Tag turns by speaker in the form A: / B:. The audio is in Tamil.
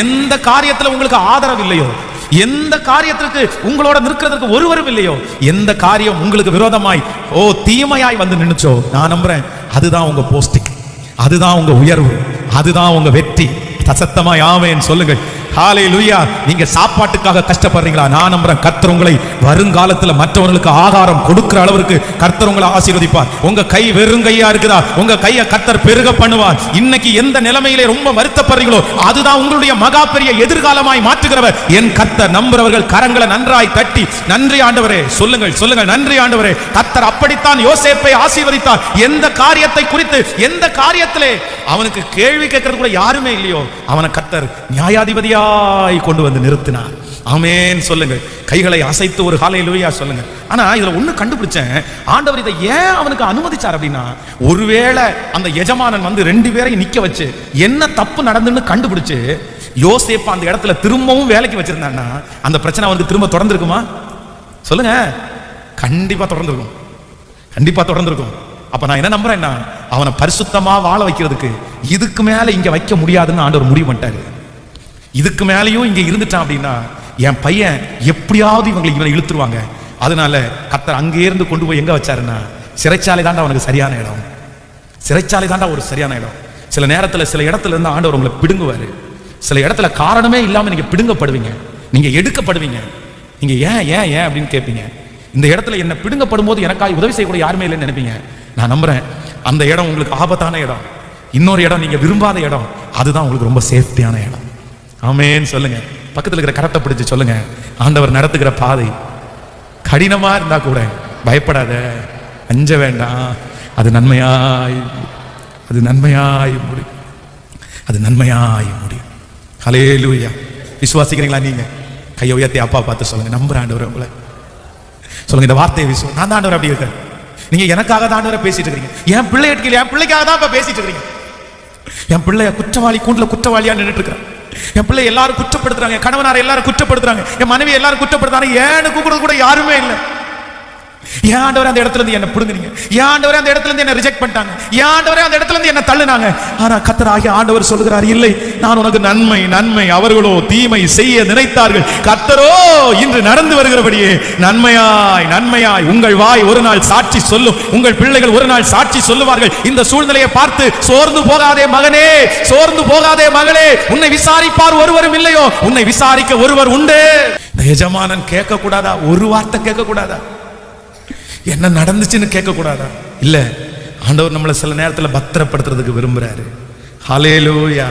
A: எந்த காரியத்துல உங்களுக்கு ஆதரவு இல்லையோ, எந்த காரியத்திற்கு உங்களோட நிற்கிறதுக்கு ஒருவரும் இல்லையோ, எந்த காரியம் உங்களுக்கு விரோதமாய் தீமையாய் வந்து நின்னுச்சோ, நான் நம்புறேன் அதுதான் உங்க போஸ்டிங், அதுதான் உங்க உயர்வு, அதுதான் உங்க வெற்றி. சத்தமாய் ஆமென் சொல்லுங்கள். ஹல்லேலூயா. நீங்க சாப்பாட்டுக்காக கஷ்டப்படுறீங்களா? நான் நம்புறேன் கர்த்தர் உங்களை வருங்காலத்துல மற்றவர்களுக்கு ஆகாரம் கொடுக்கிற அளவுக்கு கர்த்தர் உங்களை ஆசீர்வதிப்பார். உங்க கை வெறும் கையா இருக்குதா, உங்க கையை கர்த்தர் பெருக பண்ணுவார். இன்னைக்கு எந்த நிலைமையிலே ரொம்ப வருத்தப்படுறீங்களோ அதுதான் உங்களுடைய மகா பெரிய எதிர்காலமாய் மாற்றுகிறவர் என் கர்த்தர். நம்புறவர்கள் கரங்களை நன்றாய் தட்டி நன்றி ஆண்டவரே சொல்லுங்கள், சொல்லுங்கள் நன்றி ஆண்டவரே. கர்த்தர் அப்படித்தான் யோசேப்பை ஆசீர்வதித்தார். எந்த காரியத்தை குறித்து, எந்த காரியத்திலே அவனுக்கு கேள்வி கேட்கறது கூட யாருமே இல்லையோ, அவனை கர்த்தர் நியாயாதிபதியா கொண்டு வந்து நிறுத்தினார். ஆமென் சொல்லுங்க. கைகளை அசைத்து ஒரு ஹல்லேலூயா சொல்லுங்க. ஆனா இதுல ஒண்ணு கண்டுபிடிச்சேன், ஆண்டவர் இதை ஏன் அவனுக்கு அனுமதிச்சார் அப்படின்னா, ஒருவேளை அந்த எஜமானன் வந்து 2 பேரையும் நிக்க வச்சு என்ன தப்பு நடந்துன்னு கண்டுபிடிச்சு யோசேப்பு அந்த இடத்துல திரும்பவும் வேலைக்கு வச்சிருந்தான்னா அந்த பிரச்சனை அவனுக்கு திரும்ப தொடர்ந்துருக்குமா? சொல்லுங்க. கண்டிப்பா தொடர்ந்துருக்கும், கண்டிப்பா தொடர்ந்துருக்கும். அப்ப நான் என்ன நம்புறேன்னா, அவனை பரிசுத்தமா வாழ வைக்கிறதுக்கு இதுக்கு மேல இங்க வைக்க முடியாதுன்னு ஆண்டவர் முடிவு பண்ணிட்டாரு. இதுக்கு மேலேயும் இங்க இருந்துட்டான் அப்படின்னா என் பையன் எப்படியாவது இவனை இழுத்துருவாங்க. அதனால கர்த்தர் அங்கே இருந்து கொண்டு போய் எங்க வச்சாருன்னா, சிறைச்சாலை தாண்டா அவனுக்கு சரியான இடம், சிறைச்சாலை தாண்டா ஒரு சரியான இடம். சில நேரத்துல சில இடத்துல இருந்து ஆண்டவர் உங்களை பிடுங்குவாரு. சில இடத்துல காரணமே இல்லாம நீங்க பிடுங்கப்படுவீங்க, நீங்க எடுக்கப்படுவீங்க. நீங்க ஏன் ஏன் ஏன் அப்படின்னு கேட்பீங்க. இந்த இடத்துல என்ன பிடுங்கப்படும் போது எனக்காக உதவி செய்யக்கூட யாருமே இல்லைன்னு நினைப்பீங்க. நான் நம்புறேன் அந்த இடம் உங்களுக்கு ஆபத்தான இடம், இன்னொரு இடம் நீங்க விரும்பாத இடம், அதுதான் உங்களுக்கு ரொம்ப சேஃப்டியான இடம். ஆமென் சொல்லுங்க. பக்கத்தில் இருக்கிற கரத்தை பிடிச்சு சொல்லுங்க, ஆண்டவர் நடத்துகிற பாதை கடினமா இருந்தா கூட பயப்படாத, அஞ்ச வேண்டாம், அது நன்மையாய், அது நன்மையாய் முடியும், அது நன்மையாய் முடியும். ஹல்லேலூயா. விசுவாசிக்கிறீங்களா? நீங்க கையை உயர்த்தி அப்பா பார்த்து சொல்லுங்க, நம்புற ஆண்டவர் உங்களை சொல்லுங்க. இந்த வார்த்தையை நான் தான் ஆண்டவர் அப்படி இருக்க, நீங்க எனக்காக தான் ஆண்டவரை பேசிட்டு இருக்கீங்க. என் பிள்ளைக்காக தான் இப்ப பேசிட்டு இருக்கீங்க. என் பிள்ளைய குற்றவாளி கூண்டுல குற்றவாளியா நின்றுட்டு இருக்கிறேன். என் பிள்ளை எல்லாரும் குற்றப்படுத்துறாங்க, கணவனார் எல்லாரும் குற்றப்படுத்துறாங்க, என் மனைவி எல்லாரும் குற்றப்படுத்துறாங்க, ஏன்னு கூப்பிடுறது கூட யாருமே இல்லை. ஏன் ஆண்டவரே அந்த இடத்துல இருந்து என்ன புடுங்குறீங்க? ஏன் ஆண்டவரே அந்த இடத்துல இருந்து என்ன ரிஜெக்ட் பண்ணிட்டாங்க? ஏன் ஆண்டவரே அந்த இடத்துல இருந்து என்ன தள்ளுனாங்க? ஆனா கர்த்தராகிய ஆண்டவர் சொல்கிறார், இல்லை, நான் உனக்கு நன்மை நன்மை, அவர்களோ தீமை செய்ய நினைத்தார்கள், கர்த்தரோ இன்று நடந்து வருகிறபடியே நன்மையாய் நன்மையாய். உங்கள் வாய் ஒரு நாள் சாட்சி சொல்லும், உங்கள் பிள்ளைகள் ஒரு நாள் சாட்சி சொல்லுவார்கள். இந்த சூழ்நிலையை பார்த்து சோர்ந்து போகாதே மகனே, சோர்ந்து போகாதே மகளே. உன்னை விசாரிப்பார் ஒருவரும் இல்லையோ, உன்னை விசாரிக்க ஒருவர் உண்டு. இந்த எஜமானன் கேட்க கூடாதா? ஒரு வார்த்தை கேட்க கூடாதா? என்ன நடந்துச்சுன்னு கேட்க கூடாதா? இல்ல, ஆண்டவர் நம்மளை சில நேரத்துல பத்திரப்படுத்துறதுக்கு விரும்புறாரு. ஹல்லேலூயா.